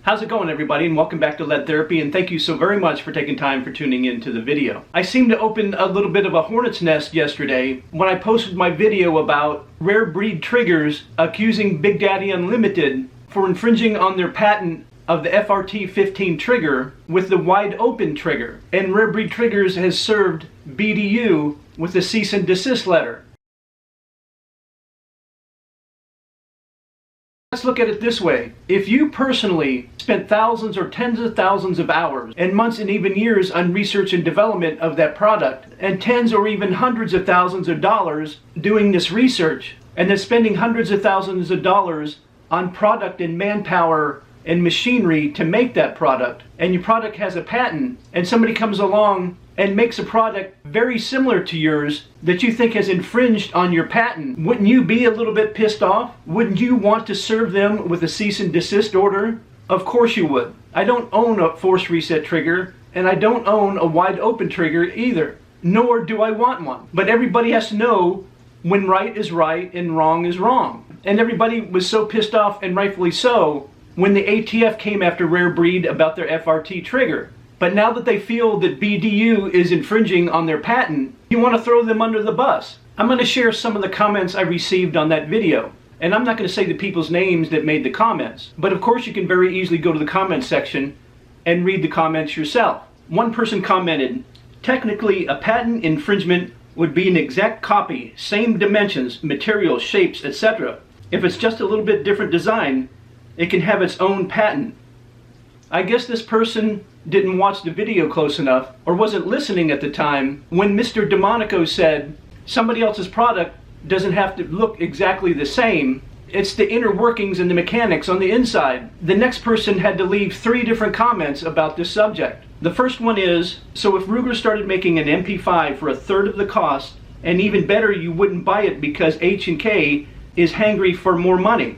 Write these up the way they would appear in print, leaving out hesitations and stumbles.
How's it going, everybody, and welcome back to Lead Therapy, and thank you so very much for taking time for tuning into the video. I seemed to open a little bit of a hornet's nest yesterday when I posted my video about rare breed triggers accusing Big Daddy Unlimited for infringing on their patent of the FRT 15 trigger with the wide open trigger. And Rare Breed Triggers has served BDU with a cease and desist letter. Let's look at it this way. If you personally spent thousands or tens of thousands of hours and months and even years on research and development of that product, and tens or even hundreds of thousands of dollars doing this research, and then spending hundreds of thousands of dollars on product and manpower and machinery to make that product, and your product has a patent, and somebody comes along and makes a product very similar to yours that you think has infringed on your patent, wouldn't you be a little bit pissed off? Wouldn't you want to serve them with a cease and desist order? Of course you would. I don't own a force reset trigger, and I don't own a wide open trigger either, nor do I want one. But everybody has to know when right is right and wrong is wrong. And everybody was so pissed off, and rightfully so, when the ATF came after Rare Breed about their FRT trigger. But now that they feel that BDU is infringing on their patent, you want to throw them under the bus. I'm going to share some of the comments I received on that video. And I'm not going to say the people's names that made the comments. But of course you can very easily go to the comments section and read the comments yourself. One person commented, "Technically, a patent infringement would be an exact copy, same dimensions, materials, shapes, etc. If it's just a little bit different design, it can have its own patent." I guess this person didn't watch the video close enough, or wasn't listening at the time when Mr. DeMonico said somebody else's product doesn't have to look exactly the same. It's the inner workings and the mechanics on the inside. The next person had to leave 3 different comments about this subject. The first one is, "So if Ruger started making an MP5 for 1/3 of the cost, and even better, you wouldn't buy it because H&K is hangry for more money."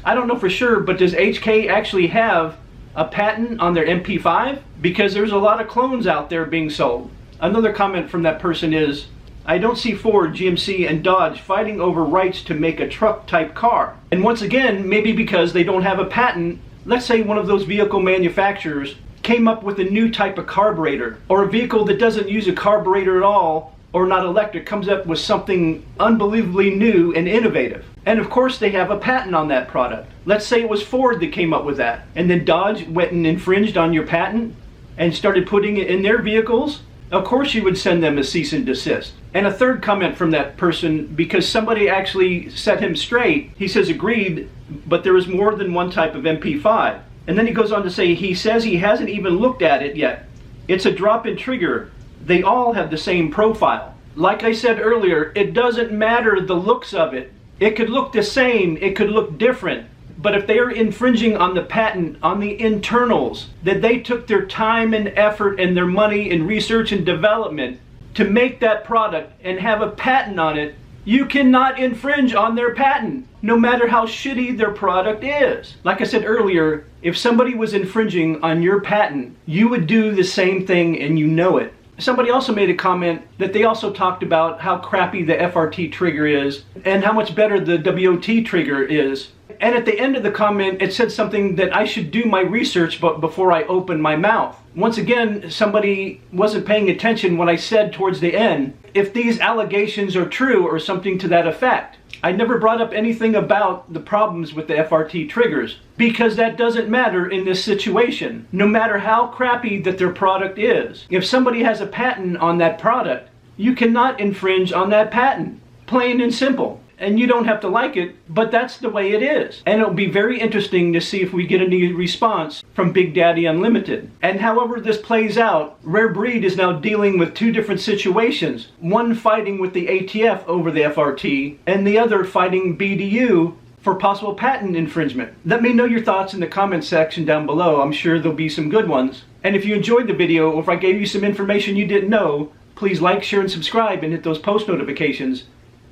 I don't know for sure, but does HK actually have a patent on their MP5? Because there's a lot of clones out there being sold. Another comment from that person is, "I don't see Ford, GMC, and Dodge fighting over rights to make a truck type car." And once again, maybe because they don't have a patent. Let's say one of those vehicle manufacturers came up with a new type of carburetor, or a vehicle that doesn't use a carburetor at all, or not electric, comes up with something unbelievably new and innovative. And of course they have a patent on that product. Let's say it was Ford that came up with that, and then Dodge went and infringed on your patent and started putting it in their vehicles. Of course you would send them a cease and desist. And a third comment from that person, because somebody actually set him straight, he says, "Agreed, but there is more than one type of MP5. And then he goes on to say, he says he hasn't even looked at it yet. It's a drop-in trigger. They all have the same profile. Like I said earlier, it doesn't matter the looks of it. It could look the same, it could look different. But if they are infringing on the patent, on the internals, that they took their time and effort and their money in research and development to make that product and have a patent on it, you cannot infringe on their patent, no matter how shitty their product is. Like I said earlier, if somebody was infringing on your patent, you would do the same thing, and you know it. Somebody also made a comment that they also talked about how crappy the FRT trigger is and how much better the WOT trigger is. And at the end of the comment, it said something that I should do my research before I open my mouth. Once again, somebody wasn't paying attention when I said towards the end, if these allegations are true or something to that effect. I never brought up anything about the problems with the FRT triggers, because that doesn't matter in this situation, no matter how crappy that their product is. If somebody has a patent on that product, you cannot infringe on that patent. Plain and simple. And you don't have to like it, but that's the way it is. And it'll be very interesting to see if we get any response from Big Daddy Unlimited. And however this plays out, Rare Breed is now dealing with 2 different situations. One fighting with the ATF over the FRT, and the other fighting BDU for possible patent infringement. Let me know your thoughts in the comments section down below. I'm sure there'll be some good ones. And if you enjoyed the video, or if I gave you some information you didn't know, please like, share, and subscribe, and hit those post notifications.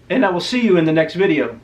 And I will see you in the next video.